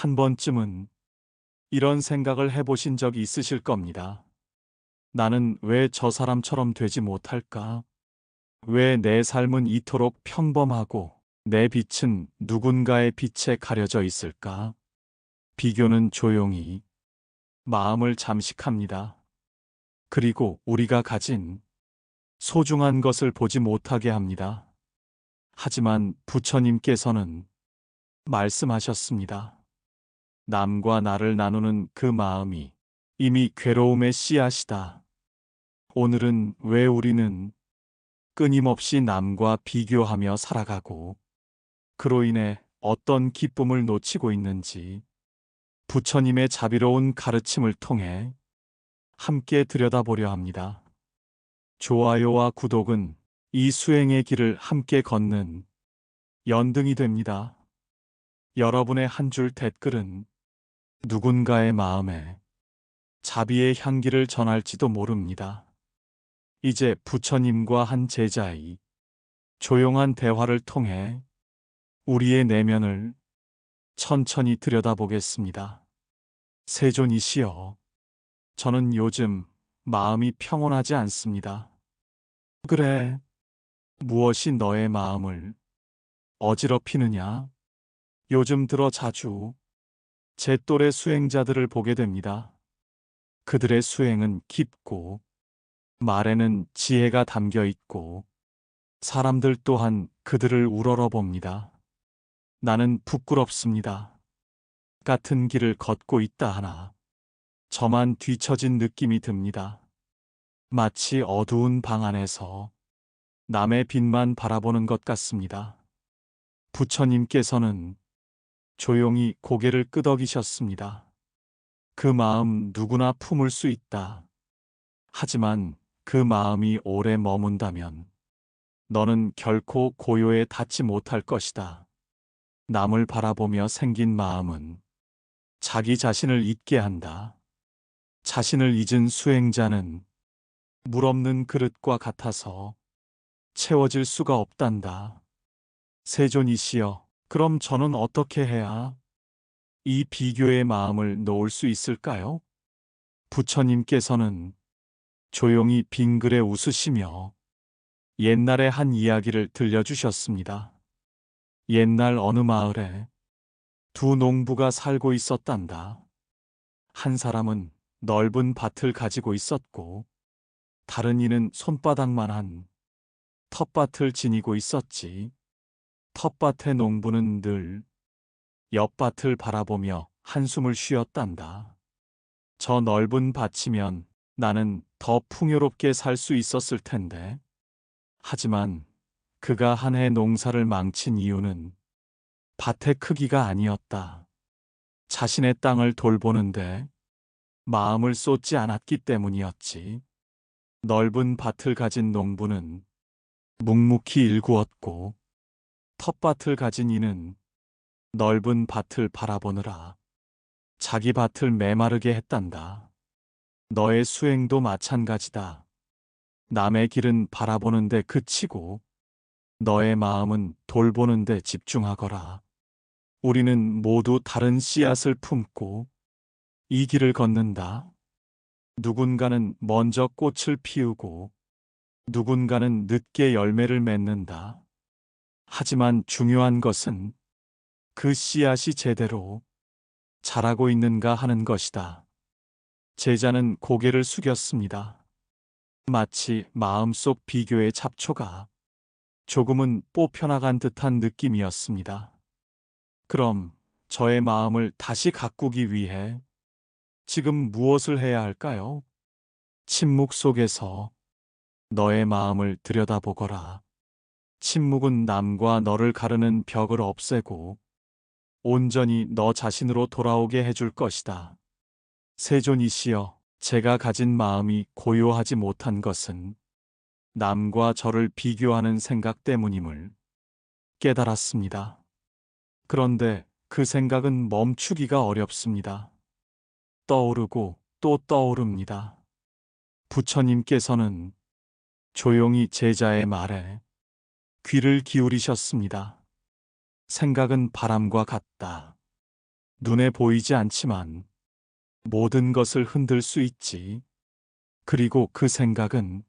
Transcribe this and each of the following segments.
한 번쯤은 이런 생각을 해보신 적이 있으실 겁니다. 나는 왜 저 사람처럼 되지 못할까? 왜 내 삶은 이토록 평범하고 내 빛은 누군가의 빛에 가려져 있을까? 비교는 조용히 마음을 잠식합니다. 그리고 우리가 가진 소중한 것을 보지 못하게 합니다. 하지만 부처님께서는 말씀하셨습니다. 남과 나를 나누는 그 마음이 이미 괴로움의 씨앗이다. 오늘은 왜 우리는 끊임없이 남과 비교하며 살아가고 그로 인해 어떤 기쁨을 놓치고 있는지 부처님의 자비로운 가르침을 통해 함께 들여다보려 합니다. 좋아요와 구독은 이 수행의 길을 함께 걷는 연등이 됩니다. 여러분의 한 줄 댓글은 누군가의 마음에 자비의 향기를 전할지도 모릅니다. 이제 부처님과 한 제자의 조용한 대화를 통해 우리의 내면을 천천히 들여다보겠습니다. 세존이시여, 저는 요즘 마음이 평온하지 않습니다. 그래, 무엇이 너의 마음을 어지럽히느냐? 요즘 들어 자주 제 또래 수행자들을 보게 됩니다. 그들의 수행은 깊고 말에는 지혜가 담겨 있고 사람들 또한 그들을 우러러 봅니다. 나는 부끄럽습니다. 같은 길을 걷고 있다 하나 저만 뒤처진 느낌이 듭니다. 마치 어두운 방 안에서 남의 빛만 바라보는 것 같습니다. 부처님께서는 조용히 고개를 끄덕이셨습니다. 그 마음 누구나 품을 수 있다. 하지만 그 마음이 오래 머문다면 너는 결코 고요에 닿지 못할 것이다. 남을 바라보며 생긴 마음은 자기 자신을 잊게 한다. 자신을 잊은 수행자는 물 없는 그릇과 같아서 채워질 수가 없단다. 세존이시여, 그럼 저는 어떻게 해야 이 비교의 마음을 놓을 수 있을까요? 부처님께서는 조용히 빙그레 웃으시며 옛날의 한 이야기를 들려주셨습니다. 옛날 어느 마을에 두 농부가 살고 있었단다. 한 사람은 넓은 밭을 가지고 있었고 다른 이는 손바닥만한 텃밭을 지니고 있었지. 텃밭의 농부는 늘 옆밭을 바라보며 한숨을 쉬었단다. 저 넓은 밭이면 나는 더 풍요롭게 살 수 있었을 텐데. 하지만 그가 한 해 농사를 망친 이유는 밭의 크기가 아니었다. 자신의 땅을 돌보는데 마음을 쏟지 않았기 때문이었지. 넓은 밭을 가진 농부는 묵묵히 일구었고 텃밭을 가진 이는 넓은 밭을 바라보느라 자기 밭을 메마르게 했단다. 너의 수행도 마찬가지다. 남의 길은 바라보는 데 그치고 너의 마음은 돌보는 데 집중하거라. 우리는 모두 다른 씨앗을 품고 이 길을 걷는다. 누군가는 먼저 꽃을 피우고 누군가는 늦게 열매를 맺는다. 하지만 중요한 것은 그 씨앗이 제대로 자라고 있는가 하는 것이다. 제자는 고개를 숙였습니다. 마치 마음속 비교의 잡초가 조금은 뽑혀나간 듯한 느낌이었습니다. 그럼 저의 마음을 다시 가꾸기 위해 지금 무엇을 해야 할까요? 침묵 속에서 너의 마음을 들여다보거라. 침묵은 남과 너를 가르는 벽을 없애고 온전히 너 자신으로 돌아오게 해줄 것이다. 세존이시여, 제가 가진 마음이 고요하지 못한 것은 남과 저를 비교하는 생각 때문임을 깨달았습니다. 그런데 그 생각은 멈추기가 어렵습니다. 떠오르고 또 떠오릅니다. 부처님께서는 조용히 제자의 말에 귀를 기울이셨습니다. 생각은 바람과 같다. 눈에 보이지 않지만 모든 것을 흔들 수 있지. 그리고 그 생각은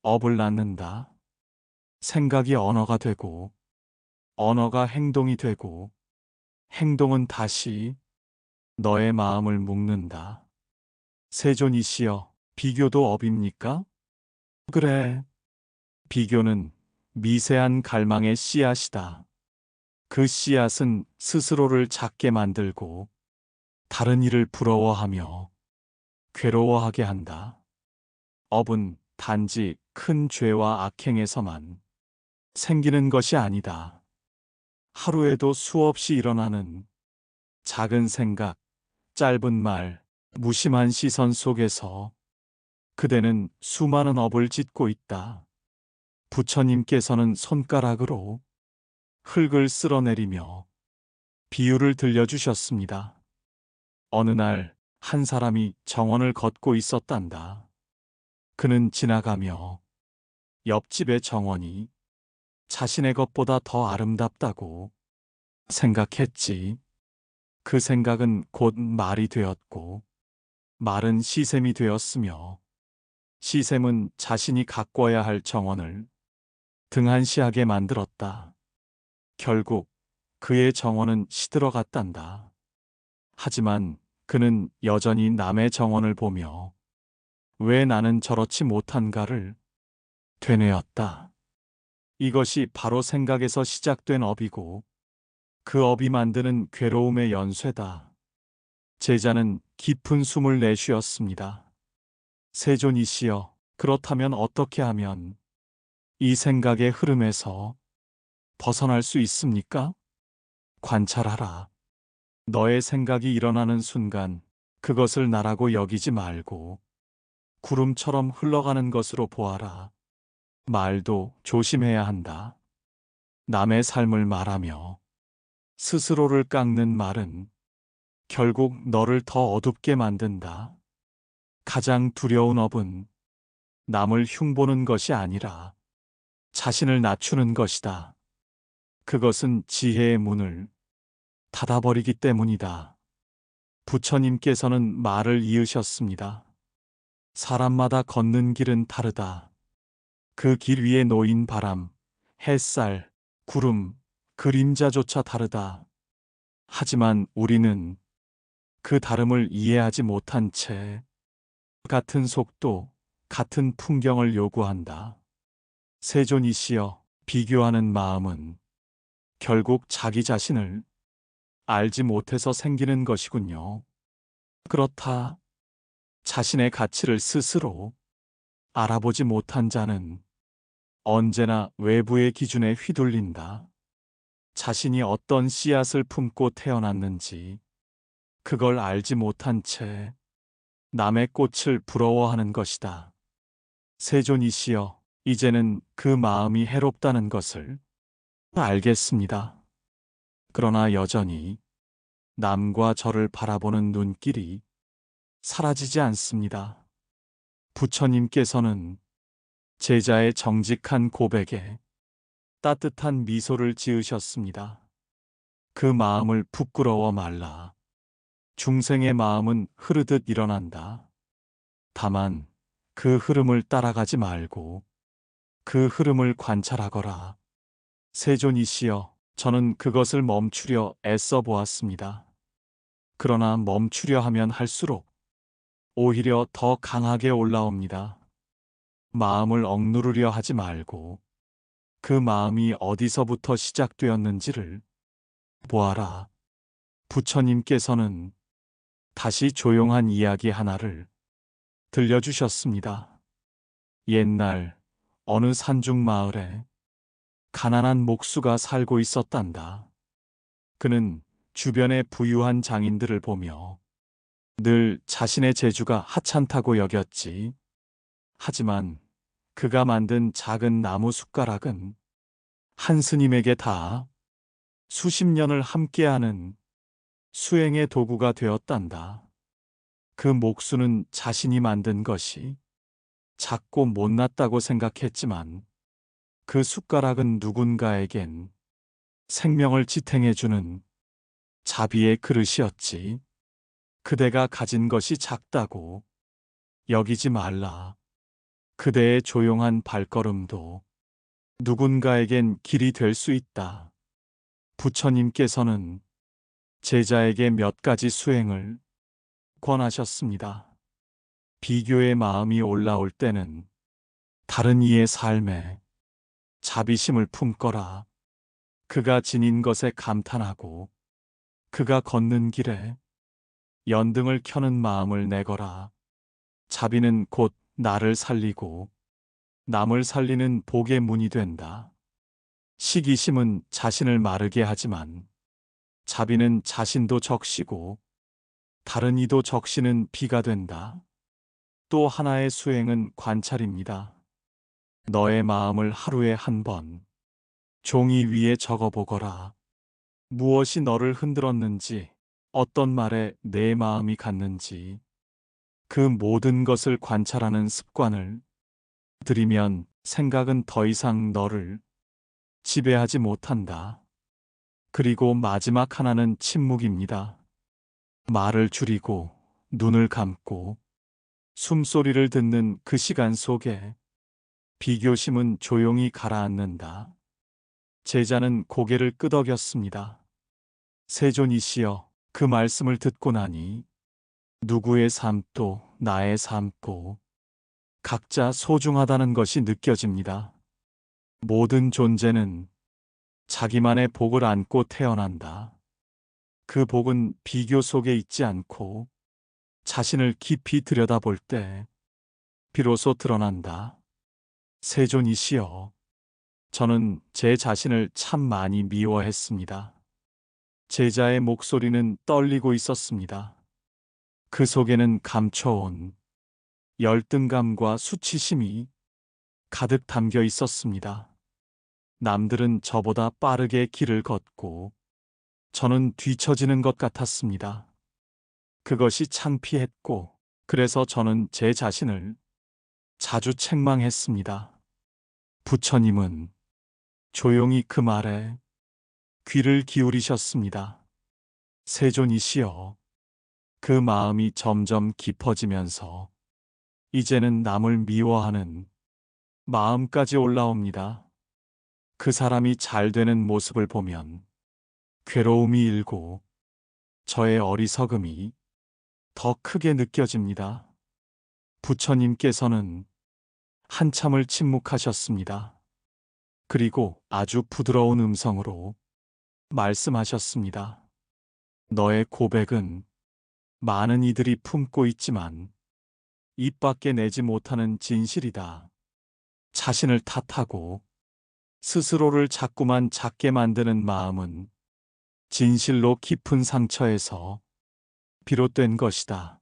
업을 낳는다. 생각이 언어가 되고, 언어가 행동이 되고, 행동은 다시 너의 마음을 묶는다. 세존이시여, 비교도 업입니까? 그래. 비교는 미세한 갈망의 씨앗이다. 그 씨앗은 스스로를 작게 만들고 다른 이를 부러워하며 괴로워하게 한다. 업은 단지 큰 죄와 악행에서만 생기는 것이 아니다. 하루에도 수없이 일어나는 작은 생각, 짧은 말, 무심한 시선 속에서 그대는 수많은 업을 짓고 있다. 부처님께서는 손가락으로 흙을 쓸어내리며 비유를 들려주셨습니다. 어느 날 한 사람이 정원을 걷고 있었단다. 그는 지나가며 옆집의 정원이 자신의 것보다 더 아름답다고 생각했지. 그 생각은 곧 말이 되었고, 말은 시샘이 되었으며, 시샘은 자신이 가꿔야 할 정원을 등한시하게 만들었다. 결국 그의 정원은 시들어갔단다. 하지만 그는 여전히 남의 정원을 보며 왜 나는 저렇지 못한가를 되뇌었다. 이것이 바로 생각에서 시작된 업이고 그 업이 만드는 괴로움의 연쇄다. 제자는 깊은 숨을 내쉬었습니다. 세존이시여, 그렇다면 어떻게 하면 이 생각의 흐름에서 벗어날 수 있습니까? 관찰하라. 너의 생각이 일어나는 순간 그것을 나라고 여기지 말고 구름처럼 흘러가는 것으로 보아라. 말도 조심해야 한다. 남의 삶을 말하며 스스로를 깎는 말은 결국 너를 더 어둡게 만든다. 가장 두려운 업은 남을 흉보는 것이 아니라 자신을 낮추는 것이다. 그것은 지혜의 문을 닫아버리기 때문이다. 부처님께서는 말을 이으셨습니다. 사람마다 걷는 길은 다르다. 그 길 위에 놓인 바람, 햇살, 구름, 그림자조차 다르다. 하지만 우리는 그 다름을 이해하지 못한 채 같은 속도, 같은 풍경을 요구한다. 세존이시여, 비교하는 마음은 결국 자기 자신을 알지 못해서 생기는 것이군요. 그렇다. 자신의 가치를 스스로 알아보지 못한 자는 언제나 외부의 기준에 휘둘린다. 자신이 어떤 씨앗을 품고 태어났는지 그걸 알지 못한 채 남의 꽃을 부러워하는 것이다. 세존이시여, 이제는 그 마음이 해롭다는 것을 알겠습니다. 그러나 여전히 남과 저를 바라보는 눈길이 사라지지 않습니다. 부처님께서는 제자의 정직한 고백에 따뜻한 미소를 지으셨습니다. 그 마음을 부끄러워 말라. 중생의 마음은 흐르듯 일어난다. 다만 그 흐름을 따라가지 말고 그 흐름을 관찰하거라. 세존이시여, 저는 그것을 멈추려 애써 보았습니다. 그러나 멈추려 하면 할수록 오히려 더 강하게 올라옵니다. 마음을 억누르려 하지 말고 그 마음이 어디서부터 시작되었는지를 보아라. 부처님께서는 다시 조용한 이야기 하나를 들려주셨습니다. 옛날 어느 산중 마을에 가난한 목수가 살고 있었단다. 그는 주변의 부유한 장인들을 보며 늘 자신의 재주가 하찮다고 여겼지. 하지만 그가 만든 작은 나무 숟가락은 한 스님에게 닿아 수십 년을 함께하는 수행의 도구가 되었단다. 그 목수는 자신이 만든 것이 작고 못났다고 생각했지만 그 숟가락은 누군가에겐 생명을 지탱해주는 자비의 그릇이었지. 그대가 가진 것이 작다고 여기지 말라. 그대의 조용한 발걸음도 누군가에겐 길이 될 수 있다. 부처님께서는 제자에게 몇 가지 수행을 권하셨습니다. 비교의 마음이 올라올 때는 다른 이의 삶에 자비심을 품거라. 그가 지닌 것에 감탄하고 그가 걷는 길에 연등을 켜는 마음을 내거라. 자비는 곧 나를 살리고 남을 살리는 복의 문이 된다. 시기심은 자신을 마르게 하지만 자비는 자신도 적시고 다른 이도 적시는 비가 된다. 또 하나의 수행은 관찰입니다. 너의 마음을 하루에 한 번 종이 위에 적어보거라. 무엇이 너를 흔들었는지, 어떤 말에 내 마음이 갔는지, 그 모든 것을 관찰하는 습관을 들이면 생각은 더 이상 너를 지배하지 못한다. 그리고 마지막 하나는 침묵입니다. 말을 줄이고 눈을 감고 숨소리를 듣는 그 시간 속에 비교심은 조용히 가라앉는다. 제자는 고개를 끄덕였습니다. 세존이시여, 그 말씀을 듣고 나니 누구의 삶도 나의 삶도 각자 소중하다는 것이 느껴집니다. 모든 존재는 자기만의 복을 안고 태어난다. 그 복은 비교 속에 있지 않고 자신을 깊이 들여다볼 때 비로소 드러난다. 세존이시여, 저는 제 자신을 참 많이 미워했습니다. 제자의 목소리는 떨리고 있었습니다. 그 속에는 감춰온 열등감과 수치심이 가득 담겨 있었습니다. 남들은 저보다 빠르게 길을 걷고 저는 뒤처지는 것 같았습니다. 그것이 창피했고, 그래서 저는 제 자신을 자주 책망했습니다. 부처님은 조용히 그 말에 귀를 기울이셨습니다. 세존이시여, 그 마음이 점점 깊어지면서 이제는 남을 미워하는 마음까지 올라옵니다. 그 사람이 잘 되는 모습을 보면 괴로움이 일고 저의 어리석음이 더 크게 느껴집니다. 부처님께서는 한참을 침묵하셨습니다. 그리고 아주 부드러운 음성으로 말씀하셨습니다. 너의 고백은 많은 이들이 품고 있지만 입 밖에 내지 못하는 진실이다. 자신을 탓하고 스스로를 자꾸만 작게 만드는 마음은 진실로 깊은 상처에서 비롯된 것이다.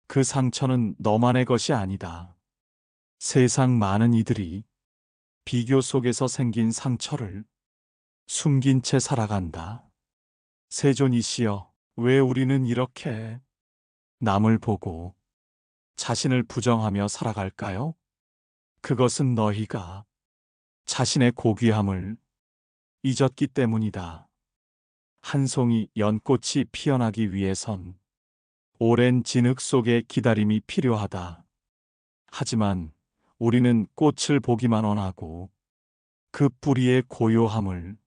그 상처는 너만의 것이 아니다. 세상 많은 이들이 비교 속에서 생긴 상처를 숨긴 채 살아간다. 세존이시여, 왜 우리는 이렇게 남을 보고 자신을 부정하며 살아갈까요? 그것은 너희가 자신의 고귀함을 잊었기 때문이다. 한 송이 연꽃이 피어나기 위해선 오랜 진흙 속의 기다림이 필요하다. 하지만 우리는 꽃을 보기만 원하고 그 뿌리의 고요함을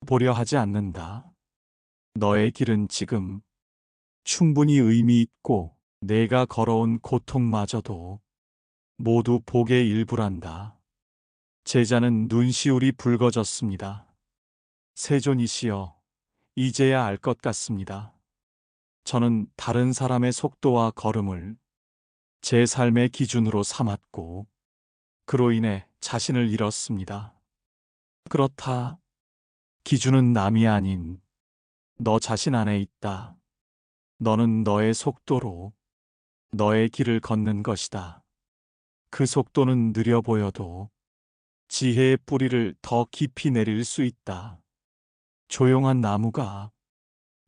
보려 하지 않는다. 너의 길은 지금 충분히 의미 있고 내가 걸어온 고통마저도 모두 복의 일부란다. 제자는 눈시울이 붉어졌습니다. 세존이시여, 이제야 알 것 같습니다. 저는 다른 사람의 속도와 걸음을 제 삶의 기준으로 삼았고 그로 인해 자신을 잃었습니다. 그렇다. 기준은 남이 아닌 너 자신 안에 있다. 너는 너의 속도로 너의 길을 걷는 것이다. 그 속도는 느려 보여도 지혜의 뿌리를 더 깊이 내릴 수 있다. 조용한 나무가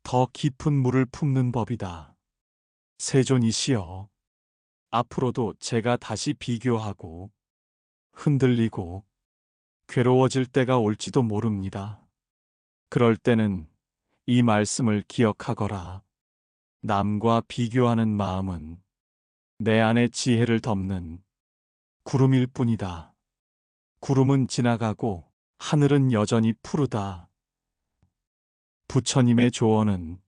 더 깊은 물을 품는 법이다. 세존이시여, 앞으로도 제가 다시 비교하고 흔들리고 괴로워질 때가 올지도 모릅니다. 그럴 때는 이 말씀을 기억하거라. 남과 비교하는 마음은 내 안의 지혜를 덮는 구름일 뿐이다. 구름은 지나가고 하늘은 여전히 푸르다. 부처님의 조언은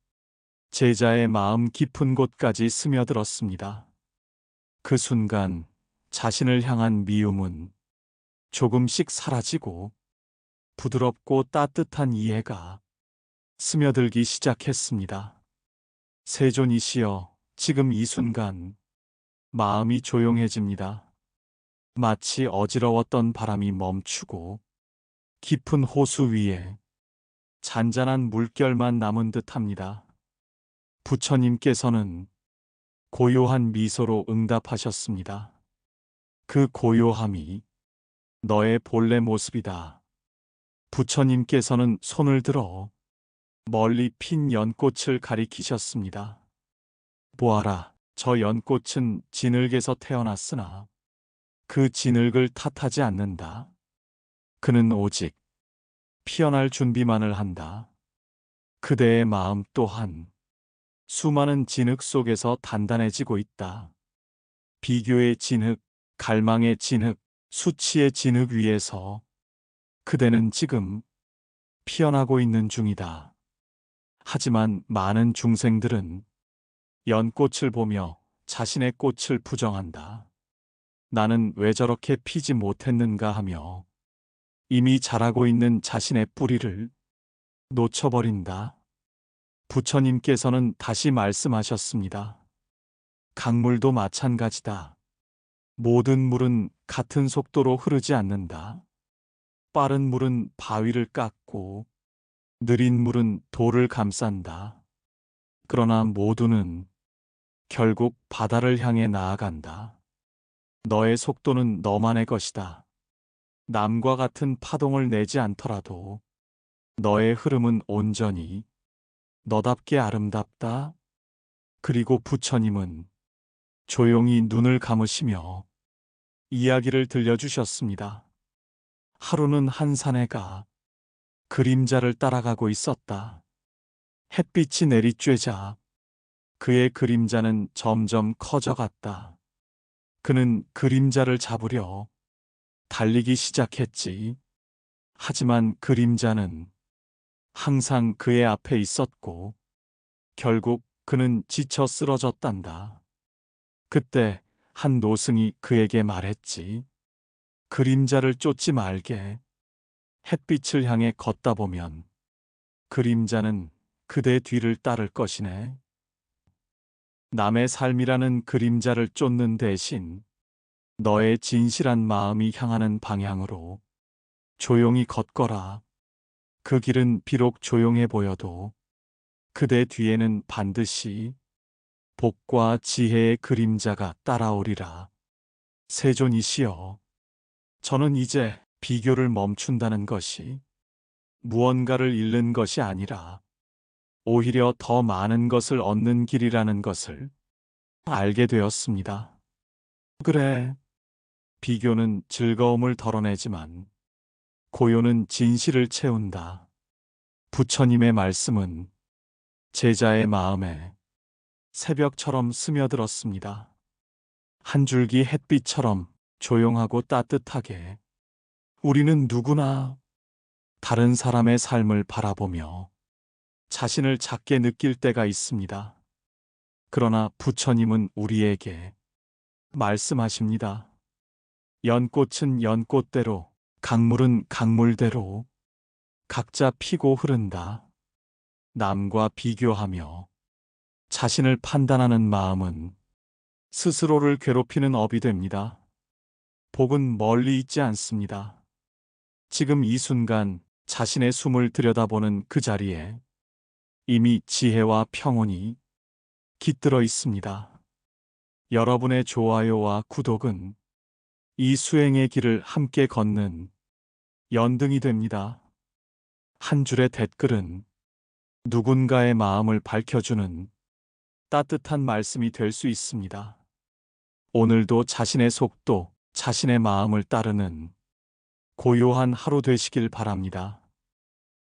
제자의 마음 깊은 곳까지 스며들었습니다. 그 순간 자신을 향한 미움은 조금씩 사라지고 부드럽고 따뜻한 이해가 스며들기 시작했습니다. 세존이시여, 지금 이 순간 마음이 조용해집니다. 마치 어지러웠던 바람이 멈추고 깊은 호수 위에 잔잔한 물결만 남은 듯합니다. 부처님께서는 고요한 미소로 응답하셨습니다. 그 고요함이 너의 본래 모습이다. 부처님께서는 손을 들어 멀리 핀 연꽃을 가리키셨습니다. 보아라, 저 연꽃은 진흙에서 태어났으나 그 진흙을 탓하지 않는다. 그는 오직 피어날 준비만을 한다. 그대의 마음 또한 수많은 진흙 속에서 단단해지고 있다. 비교의 진흙, 갈망의 진흙, 수치의 진흙 위에서 그대는 지금 피어나고 있는 중이다. 하지만 많은 중생들은 연꽃을 보며 자신의 꽃을 부정한다. 나는 왜 저렇게 피지 못했는가 하며 이미 자라고 있는 자신의 뿌리를 놓쳐버린다. 부처님께서는 다시 말씀하셨습니다. 강물도 마찬가지다. 모든 물은 같은 속도로 흐르지 않는다. 빠른 물은 바위를 깎고 느린 물은 돌을 감싼다. 그러나 모두는 결국 바다를 향해 나아간다. 너의 속도는 너만의 것이다. 남과 같은 파동을 내지 않더라도 너의 흐름은 온전히 너답게 아름답다. 그리고 부처님은 조용히 눈을 감으시며 이야기를 들려주셨습니다. 하루는 한 사내가 그림자를 따라가고 있었다. 햇빛이 내리쬐자 그의 그림자는 점점 커져갔다. 그는 그림자를 잡으려 달리기 시작했지. 하지만 그림자는 항상 그의 앞에 있었고 결국 그는 지쳐 쓰러졌단다. 그때 한 노승이 그에게 말했지. 그림자를 쫓지 말게. 햇빛을 향해 걷다 보면 그림자는 그대 뒤를 따를 것이네. 남의 삶이라는 그림자를 쫓는 대신 너의 진실한 마음이 향하는 방향으로 조용히 걷거라. 그 길은 비록 조용해 보여도 그대 뒤에는 반드시 복과 지혜의 그림자가 따라오리라. 세존이시여, 저는 이제 비교를 멈춘다는 것이 무언가를 잃는 것이 아니라 오히려 더 많은 것을 얻는 길이라는 것을 알게 되었습니다. 그래, 비교는 즐거움을 덜어내지만 고요는 진실을 채운다. 부처님의 말씀은 제자의 마음에 새벽처럼 스며들었습니다. 한 줄기 햇빛처럼 조용하고 따뜻하게 우리는 누구나 다른 사람의 삶을 바라보며 자신을 작게 느낄 때가 있습니다. 그러나 부처님은 우리에게 말씀하십니다. 연꽃은 연꽃대로, 강물은 강물대로 각자 피고 흐른다. 남과 비교하며 자신을 판단하는 마음은 스스로를 괴롭히는 업이 됩니다. 복은 멀리 있지 않습니다. 지금 이 순간 자신의 숨을 들여다보는 그 자리에 이미 지혜와 평온이 깃들어 있습니다. 여러분의 좋아요와 구독은 이 수행의 길을 함께 걷는 연등이 됩니다. 한 줄의 댓글은 누군가의 마음을 밝혀주는 따뜻한 말씀이 될 수 있습니다. 오늘도 자신의 속도, 자신의 마음을 따르는 고요한 하루 되시길 바랍니다.